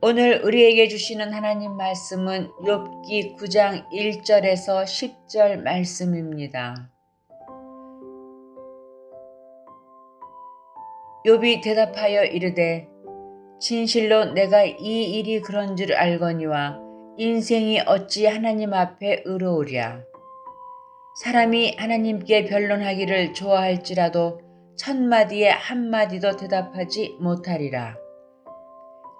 오늘 우리에게 주시는 하나님 말씀은 욥기 9장 1절에서 10절 말씀입니다. 욥이 대답하여 이르되 진실로 내가 이 일이 그런 줄 알거니와 인생이 어찌 하나님 앞에 의로우랴. 사람이 하나님께 변론하기를 좋아할지라도 천마디에 한마디도 대답하지 못하리라.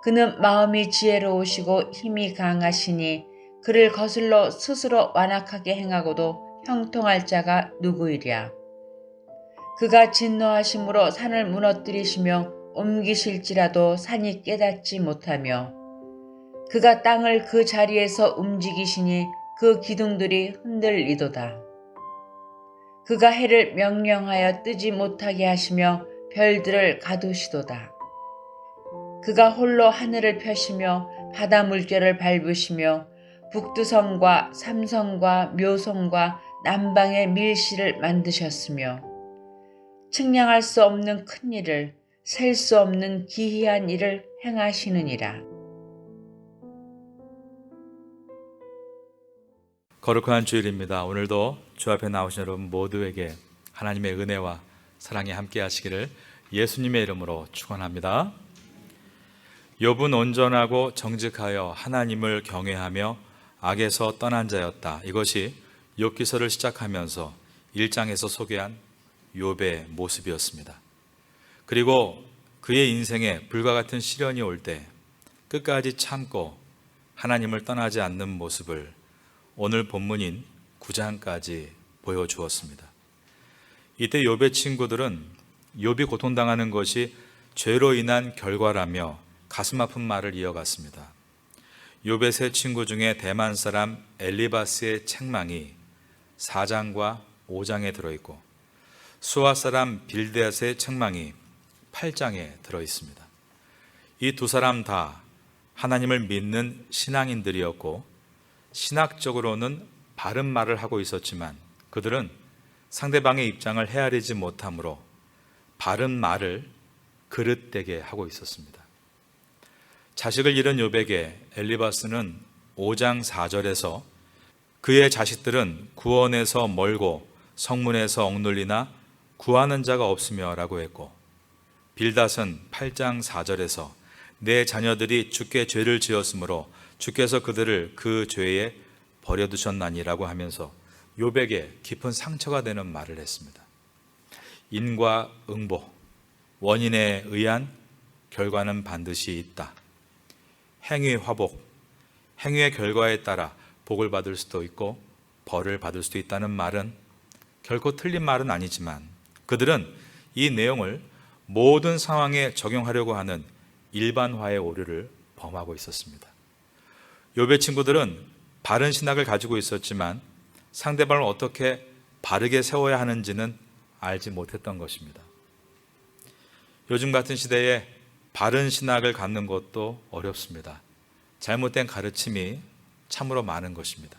그는 마음이 지혜로우시고 힘이 강하시니 그를 거슬러 스스로 완악하게 행하고도 형통할 자가 누구이랴. 그가 진노하심으로 산을 무너뜨리시며 옮기실지라도 산이 깨닫지 못하며 그가 땅을 그 자리에서 움직이시니 그 기둥들이 흔들리도다. 그가 해를 명령하여 뜨지 못하게 하시며 별들을 가두시도다. 그가 홀로 하늘을 펴시며 바다 물결을 밟으시며 북두성과 삼성과 묘성과 남방의 밀실을 만드셨으며 측량할 수 없는 큰 일을 셀 수 없는 기이한 일을 행하시느니라. 거룩한 주일입니다. 오늘도 주 앞에 나오신 여러분 모두에게 하나님의 은혜와 사랑이 함께 하시기를 예수님의 이름으로 축원합니다. 욥은 온전하고 정직하여 하나님을 경외하며 악에서 떠난 자였다. 이것이 욥기서를 시작하면서 1장에서 소개한 욥의 모습이었습니다. 그리고 그의 인생에 불과 같은 시련이 올 때 끝까지 참고 하나님을 떠나지 않는 모습을 오늘 본문인 9장까지 보여주었습니다. 이때 욥의 친구들은 욥이 고통당하는 것이 죄로 인한 결과라며 가슴 아픈 말을 이어갔습니다. 욥의 세 친구 중에 대만 사람 엘리바스의 책망이 4장과 5장에 들어있고 수아 사람 빌드앗의 책망이 8장에 들어있습니다. 이 두 사람 다 하나님을 믿는 신앙인들이었고 신학적으로는 바른 말을 하고 있었지만 그들은 상대방의 입장을 헤아리지 못하므로 바른 말을 그릇되게 하고 있었습니다. 자식을 잃은 욥에게 엘리바스는 5장 4절에서 그의 자식들은 구원에서 멀고 성문에서 억눌리나 구하는 자가 없으며 라고 했고, 빌닷은 8장 4절에서 내 자녀들이 주께 죄를 지었으므로 주께서 그들을 그 죄에 버려두셨나니라고 하면서 욥에게 깊은 상처가 되는 말을 했습니다. 인과 응보, 원인에 의한 결과는 반드시 있다. 행위 화복, 행위의 결과에 따라 복을 받을 수도 있고 벌을 받을 수도 있다는 말은 결코 틀린 말은 아니지만 그들은 이 내용을 모든 상황에 적용하려고 하는 일반화의 오류를 범하고 있었습니다. 욥의 친구들은 바른 신학을 가지고 있었지만 상대방을 어떻게 바르게 세워야 하는지는 알지 못했던 것입니다. 요즘 같은 시대에 바른 신학을 갖는 것도 어렵습니다. 잘못된 가르침이 참으로 많은 것입니다.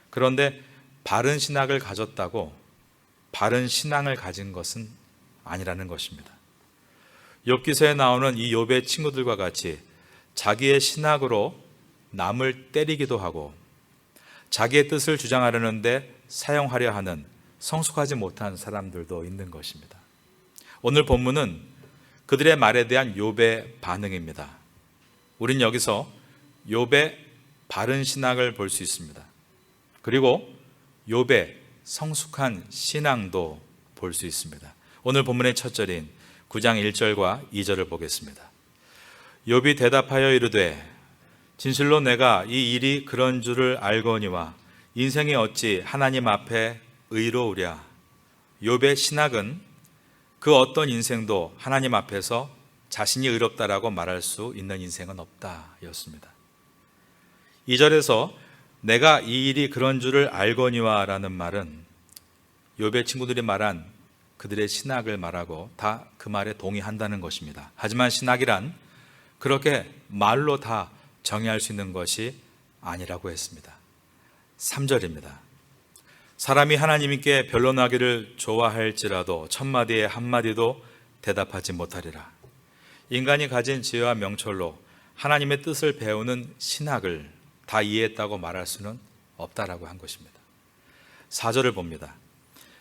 그런데 바른 신학을 가졌다고 바른 신앙을 가진 것은 아니라는 것입니다. 욥기서에 나오는 이 욥의 친구들과 같이 자기의 신학으로 남을 때리기도 하고 자기의 뜻을 주장하려는데 사용하려 하는 성숙하지 못한 사람들도 있는 것입니다. 오늘 본문은 그들의 말에 대한 욥의 반응입니다. 우린 여기서 욥의 바른 신학을 볼 수 있습니다. 그리고 욥의 성숙한 신앙도 볼 수 있습니다. 오늘 본문의 첫 절인 9장 1절과 2절을 보겠습니다. 욥이 대답하여 이르되 진실로 내가 이 일이 그런 줄을 알거니와 인생이 어찌 하나님 앞에 의로우랴. 욥의 신학은 그 어떤 인생도 하나님 앞에서 자신이 의롭다라고 말할 수 있는 인생은 없다 였습니다. 2절에서 내가 이 일이 그런 줄을 알거니와 라는 말은 욥의 친구들이 말한 그들의 신학을 말하고 다 그 말에 동의한다는 것입니다. 하지만 신학이란 그렇게 말로 다 정의할 수 있는 것이 아니라고 했습니다. 3절입니다. 사람이 하나님께 변론하기를 좋아할지라도 천마디에 한마디도 대답하지 못하리라. 인간이 가진 지혜와 명철로 하나님의 뜻을 배우는 신학을 다 이해했다고 말할 수는 없다라고 한 것입니다. 4절을 봅니다.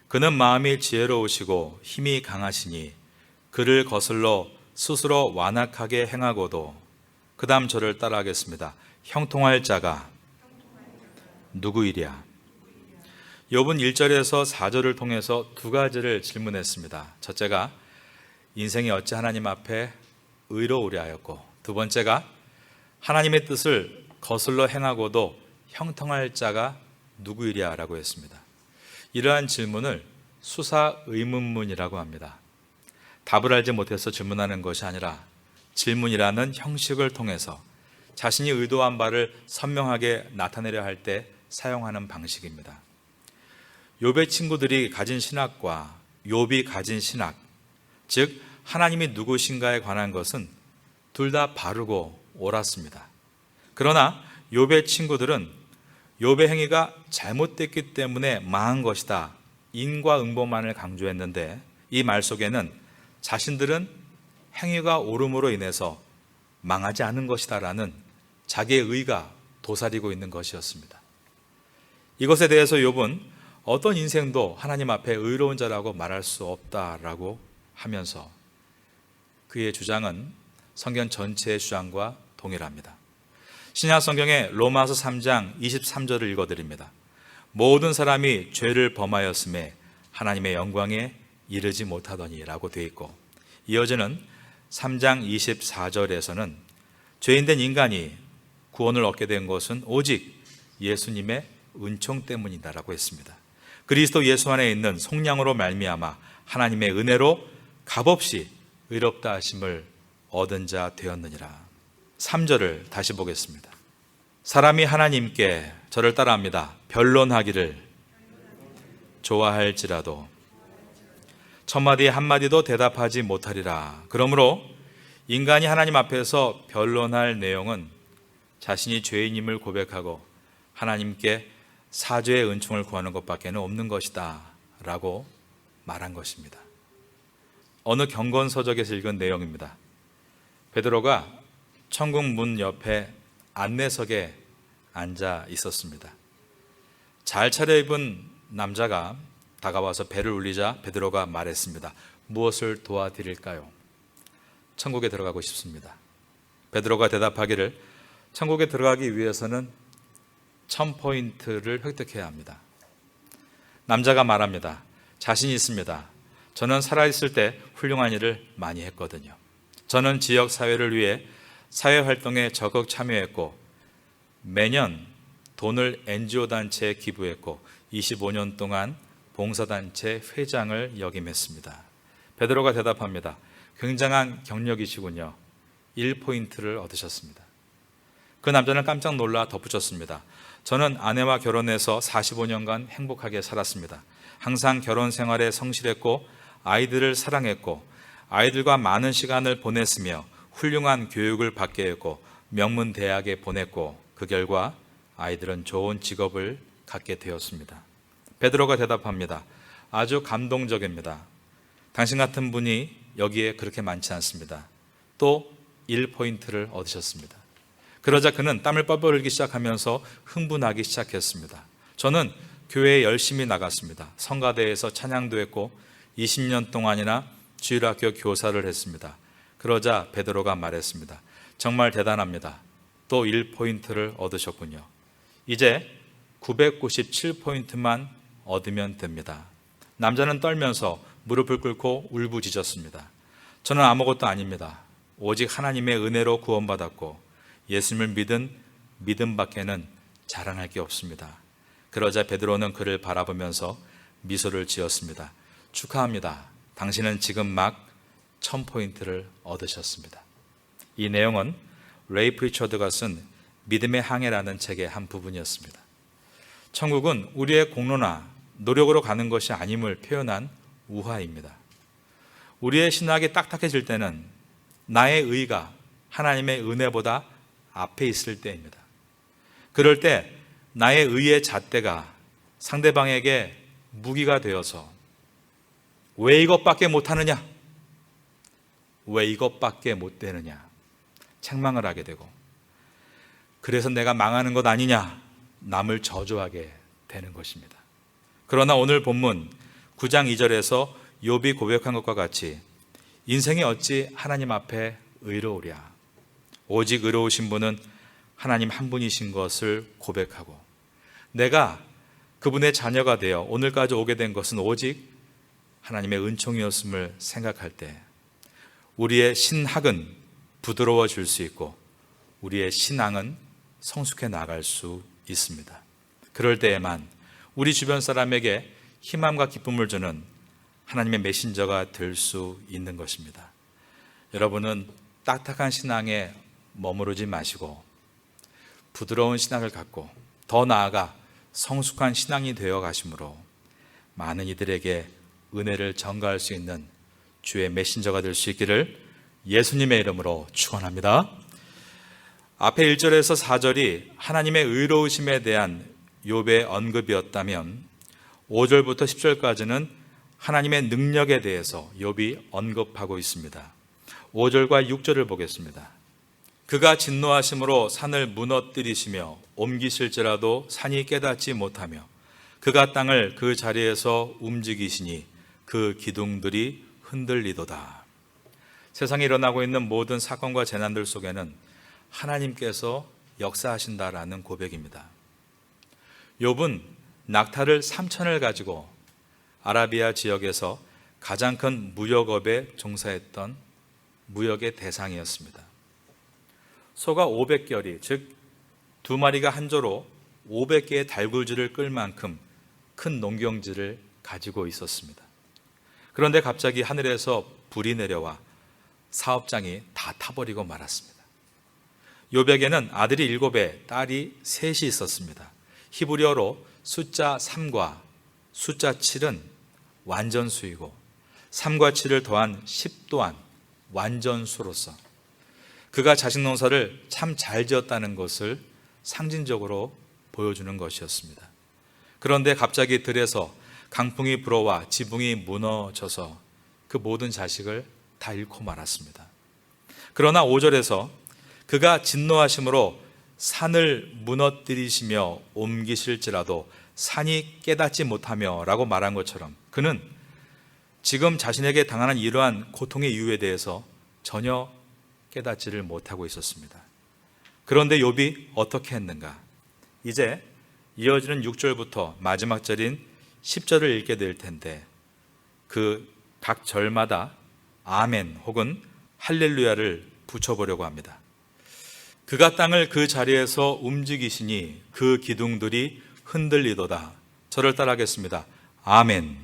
그는 마음이 지혜로우시고 힘이 강하시니 그를 거슬러 스스로 완악하게 행하고도, 그 다음 절을 따라하겠습니다. 형통할 자가 누구이랴. 욥은 1절에서 4절을 통해서 두 가지를 질문했습니다. 첫째가 인생이 어찌 하나님 앞에 의로우랴 하였고, 두 번째가 하나님의 뜻을 거슬러 행하고도 형통할 자가 누구이랴 라고 했습니다. 이러한 질문을 수사 의문문이라고 합니다. 답을 알지 못해서 질문하는 것이 아니라 질문이라는 형식을 통해서 자신이 의도한 바를 선명하게 나타내려 할 때 사용하는 방식입니다. 욥의 친구들이 가진 신학과 욥이 가진 신학, 즉 하나님이 누구신가에 관한 것은 둘 다 바르고 옳았습니다. 그러나 욥의 친구들은 욥의 행위가 잘못됐기 때문에 망한 것이다, 인과응보만을 강조했는데, 이 말 속에는 자신들은 행위가 옳음으로 인해서 망하지 않은 것이다 라는 자기의 의가 도사리고 있는 것이었습니다. 이것에 대해서 욥은 어떤 인생도 하나님 앞에 의로운 자라고 말할 수 없다라고 하면서 그의 주장은 성경 전체의 주장과 동일합니다. 신약 성경의 로마서 3장 23절을 읽어드립니다. 모든 사람이 죄를 범하였음에 하나님의 영광에 이르지 못하더니 라고 되어 있고, 이어지는 3장 24절에서는 죄인된 인간이 구원을 얻게 된 것은 오직 예수님의 은총 때문이다 라고 했습니다. 그리스도 예수 안에 있는 속량으로 말미암아 하나님의 은혜로 값없이 의롭다 하심을 얻은 자 되었느니라. 3절을 다시 보겠습니다. 사람이 하나님께, 저를 따라합니다, 변론하기를 좋아할지라도 첫마디 한마디도 대답하지 못하리라. 그러므로 인간이 하나님 앞에서 변론할 내용은 자신이 죄인임을 고백하고 하나님께 사죄의 은총을 구하는 것밖에 없는 것이다 라고 말한 것입니다. 어느 경건서적에서 읽은 내용입니다. 베드로가 천국 문 옆에 안내석에 앉아 있었습니다. 잘 차려입은 남자가 다가와서 배를 울리자 베드로가 말했습니다. 무엇을 도와드릴까요? 천국에 들어가고 싶습니다. 베드로가 대답하기를 천국에 들어가기 위해서는 1000포인트를 획득해야 합니다. 남자가 말합니다. 자신 있습니다. 저는 살아있을 때 훌륭한 일을 많이 했거든요. 저는 지역 사회를 위해 사회활동에 적극 참여했고 매년 돈을 NGO 단체에 기부했고 25년 동안 봉사단체 회장을 역임했습니다. 베드로가 대답합니다. 굉장한 경력이시군요. 1포인트를 얻으셨습니다. 그 남자는 깜짝 놀라 덧붙였습니다. 저는 아내와 결혼해서 45년간 행복하게 살았습니다. 항상 결혼 생활에 성실했고 아이들을 사랑했고 아이들과 많은 시간을 보냈으며 훌륭한 교육을 받게 했고 명문 대학에 보냈고 그 결과 아이들은 좋은 직업을 갖게 되었습니다. 베드로가 대답합니다. 아주 감동적입니다. 당신 같은 분이 여기에 그렇게 많지 않습니다. 또 1포인트를 얻으셨습니다. 그러자 그는 땀을 뻘뻘 흘리기 시작하면서 흥분하기 시작했습니다. 저는 교회에 열심히 나갔습니다. 성가대에서 찬양도 했고 20년 동안이나 주일학교 교사를 했습니다. 그러자 베드로가 말했습니다. 정말 대단합니다. 또 1포인트를 얻으셨군요. 이제 997포인트만 얻으면 됩니다. 남자는 떨면서 무릎을 꿇고 울부짖었습니다. 저는 아무것도 아닙니다. 오직 하나님의 은혜로 구원받았고 예수님을 믿은 믿음밖에는 자랑할 게 없습니다. 그러자 베드로는 그를 바라보면서 미소를 지었습니다. 축하합니다. 당신은 지금 막 1000포인트를 얻으셨습니다. 이 내용은 레이 프리처드가 쓴 믿음의 항해라는 책의 한 부분이었습니다. 천국은 우리의 공로나 노력으로 가는 것이 아님을 표현한 우화입니다. 우리의 신학이 딱딱해질 때는 나의 의가 하나님의 은혜보다 앞에 있을 때입니다. 그럴 때 나의 의의 잣대가 상대방에게 무기가 되어서 왜 이것밖에 못하느냐? 왜 이것밖에 못 되느냐? 책망을 하게 되고, 그래서 내가 망하는 것 아니냐, 남을 저주하게 되는 것입니다. 그러나 오늘 본문 9장 2절에서 욥이 고백한 것과 같이 인생이 어찌 하나님 앞에 의로우랴, 오직 의로우신 분은 하나님 한 분이신 것을 고백하고, 내가 그분의 자녀가 되어 오늘까지 오게 된 것은 오직 하나님의 은총이었음을 생각할 때 우리의 신학은 부드러워질 수 있고 우리의 신앙은 성숙해 나갈 수 있습니다. 그럴 때에만 우리 주변 사람에게 희망과 기쁨을 주는 하나님의 메신저가 될 수 있는 것입니다. 여러분은 딱딱한 신앙에 머무르지 마시고 부드러운 신앙을 갖고 더 나아가 성숙한 신앙이 되어 가심으로 많은 이들에게 은혜를 전가할 수 있는 주의 메신저가 될 수 있기를 예수님의 이름으로 축원합니다. 앞에 1절에서 4절이 하나님의 의로우심에 대한 욥의 언급이었다면 5절부터 10절까지는 하나님의 능력에 대해서 욥이 언급하고 있습니다. 5절과 6절을 보겠습니다. 그가 진노하심으로 산을 무너뜨리시며 옮기실지라도 산이 깨닫지 못하며 그가 땅을 그 자리에서 움직이시니 그 기둥들이 흔들리도다. 세상에 일어나고 있는 모든 사건과 재난들 속에는 하나님께서 역사하신다라는 고백입니다. 욥은 낙타를 3,000을 가지고 아라비아 지역에서 가장 큰 무역업에 종사했던 무역의 대상이었습니다. 소가 500결이, 즉 2마리가 한 조로 500개의 달굴질을 끌 만큼 큰 농경지를 가지고 있었습니다. 그런데 갑자기 하늘에서 불이 내려와 사업장이 다 타버리고 말았습니다. 욥에게는 아들이 7에 딸이 3이 있었습니다. 히브리어로 숫자 3과 숫자 7은 완전수이고 3과 7을 더한 10 또한 완전수로서 그가 자식 농사를 참 잘 지었다는 것을 상징적으로 보여주는 것이었습니다. 그런데 갑자기 들에서 강풍이 불어와 지붕이 무너져서 그 모든 자식을 다 잃고 말았습니다. 그러나 5절에서 그가 진노하심으로 산을 무너뜨리시며 옮기실지라도 산이 깨닫지 못하며 라고 말한 것처럼 그는 지금 자신에게 당하는 이러한 고통의 이유에 대해서 전혀 깨닫지를 못하고 있었습니다. 그런데 욥이 어떻게 했는가? 이제 이어지는 6절부터 마지막 절인 10절을 읽게 될 텐데 그 각 절마다 아멘 혹은 할렐루야를 붙여보려고 합니다. 그가 땅을 그 자리에서 움직이시니 그 기둥들이 흔들리도다. 저를 따라하겠습니다. 아멘.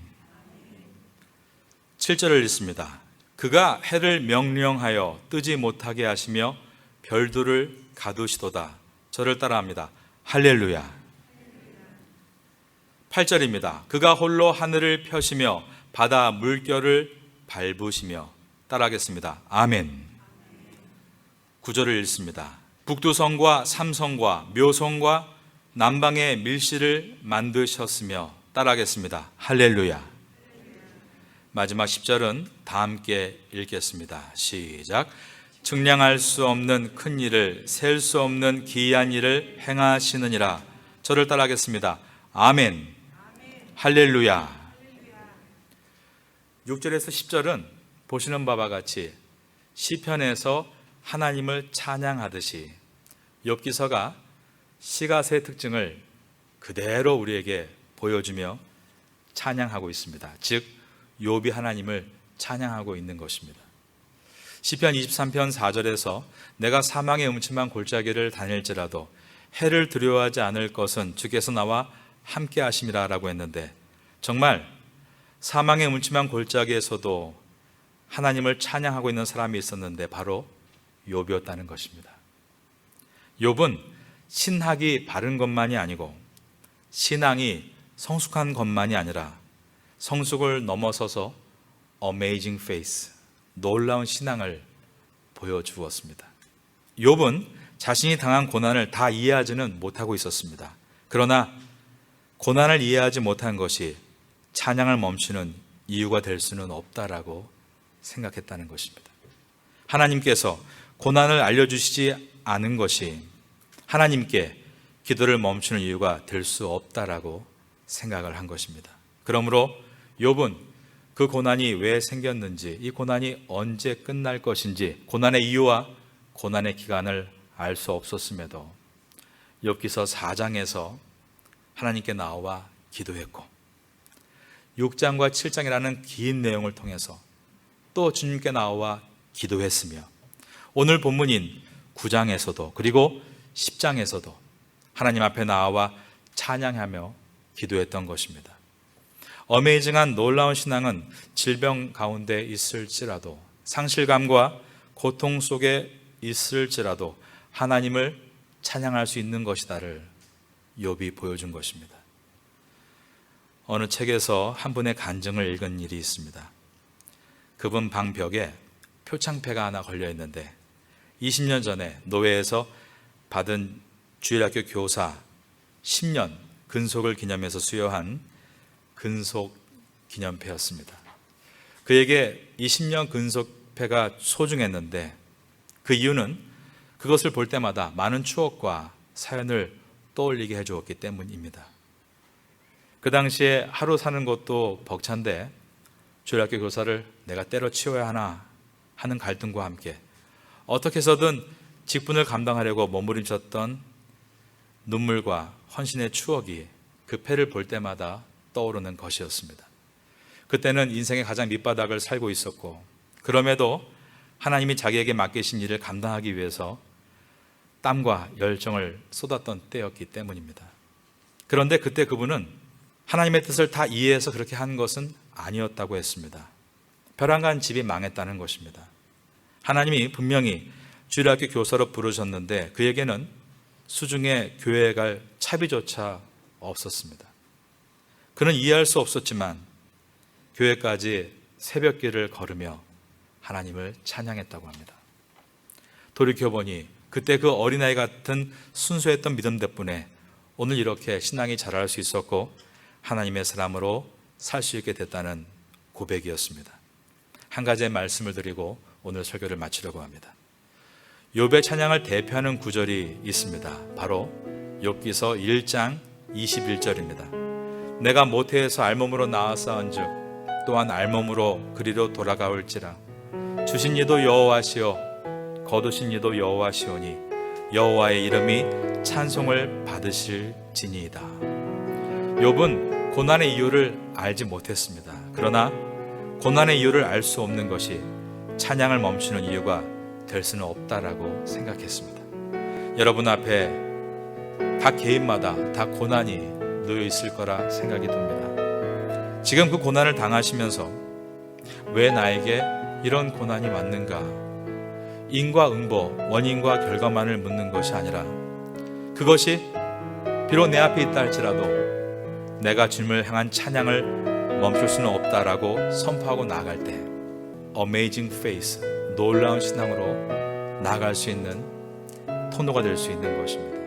7절을 읽습니다. 그가 해를 명령하여 뜨지 못하게 하시며 별들을 가두시도다. 저를 따라합니다. 할렐루야. 8절입니다. 그가 홀로 하늘을 펴시며 바다 물결을 밟으시며 따라하겠습니다. 아멘. 9절을 읽습니다. 북두성과 삼성과 묘성과 남방의 밀실을 만드셨으며 따라하겠습니다. 할렐루야. 마지막 10절은 다 함께 읽겠습니다. 시작. 측량할 수 없는 큰 일을 셀 수 없는 기이한 일을 행하시느니라. 저를 따라하겠습니다. 아멘. 할렐루야. 6절에서 10절은 보시는 바와 같이 시편에서 하나님을 찬양하듯이 욥기서가 시가세의 특징을 그대로 우리에게 보여주며 찬양하고 있습니다. 즉 욥이 하나님을 찬양하고 있는 것입니다. 시편 23편 4절에서 내가 사망의 음침한 골짜기를 다닐지라도 해를 두려워하지 않을 것은 주께서 나와 함께 하심이라 라고 했는데 정말 사망의 음침한 골짜기에서도 하나님을 찬양하고 있는 사람이 있었는데 바로 욥이었다는 것입니다. 욥은 신학이 바른 것만이 아니고 신앙이 성숙한 것만이 아니라 성숙을 넘어서서 Amazing Faith, 놀라운 신앙을 보여주었습니다. 욥은 자신이 당한 고난을 다 이해하지는 못하고 있었습니다. 그러나 고난을 이해하지 못한 것이 찬양을 멈추는 이유가 될 수는 없다라고 생각했다는 것입니다. 하나님께서 고난을 알려주시지 않은 것이 하나님께 기도를 멈추는 이유가 될 수 없다라고 생각을 한 것입니다. 그러므로 욥은 그 고난이 왜 생겼는지, 이 고난이 언제 끝날 것인지, 고난의 이유와 고난의 기간을 알 수 없었음에도 욥기서 4장에서 하나님께 나와 기도했고 6장과 7장이라는 긴 내용을 통해서 또 주님께 나와 기도했으며 오늘 본문인 9장에서도 그리고 10장에서도 하나님 앞에 나와 찬양하며 기도했던 것입니다. 어메이징한 놀라운 신앙은 질병 가운데 있을지라도 상실감과 고통 속에 있을지라도 하나님을 찬양할 수 있는 것이다를 욥이 보여준 것입니다. 어느 책에서 한 분의 간증을 읽은 일이 있습니다. 그분 방벽에 표창패가 하나 걸려 있는데 20년 전에 노회에서 받은 주일학교 교사 10년 근속을 기념해서 수여한 근속 기념패였습니다. 그에게 20년 근속패가 소중했는데 그 이유는 그것을 볼 때마다 많은 추억과 사연을 떠올리게 해주었기 때문입니다. 그 당시에 하루 사는 것도 벅찬데 주일학교 교사를 내가 때려치워야 하나 하는 갈등과 함께 어떻게 해서든 직분을 감당하려고 몸부림쳤던 눈물과 헌신의 추억이 그 패를 볼 때마다 떠오르는 것이었습니다. 그때는 인생의 가장 밑바닥을 살고 있었고 그럼에도 하나님이 자기에게 맡기신 일을 감당하기 위해서 땀과 열정을 쏟았던 때였기 때문입니다. 그런데 그때 그분은 하나님의 뜻을 다 이해해서 그렇게 한 것은 아니었다고 했습니다. 벼랑간 집이 망했다는 것입니다. 하나님이 분명히 주일학교 교사로 부르셨는데 그에게는 수중에 교회에 갈 차비조차 없었습니다. 그는 이해할 수 없었지만 교회까지 새벽길을 걸으며 하나님을 찬양했다고 합니다. 돌이켜보니 그때 그 어린아이 같은 순수했던 믿음 덕분에 오늘 이렇게 신앙이 자랄 수 있었고 하나님의 사람으로 살 수 있게 됐다는 고백이었습니다. 한 가지의 말씀을 드리고 오늘 설교를 마치려고 합니다. 욥의 찬양을 대표하는 구절이 있습니다. 바로 욥기서 1장 21절입니다. 내가 모태에서 알몸으로 나왔사온즉 또한 알몸으로 그리로 돌아가올지라 주신 이도 여호와시오 거두신 이도 여호와시오니 여호와의 이름이 찬송을 받으실지니이다. 욥은 고난의 이유를 알지 못했습니다. 그러나 고난의 이유를 알 수 없는 것이 찬양을 멈추는 이유가 될 수는 없다라고 생각했습니다. 여러분 앞에 각 개인마다 다 고난이 놓여 있을 거라 생각이 듭니다. 지금 그 고난을 당하시면서 왜 나에게 이런 고난이 왔는가? 인과응보, 원인과 결과만을 묻는 것이 아니라 그것이 비록 내 앞에 있다 할지라도 내가 주님을 향한 찬양을 멈출 수는 없다라고 선포하고 나아갈 때 Amazing Faith, 놀라운 신앙으로 나아갈 수 있는 통로가 될 수 있는 것입니다.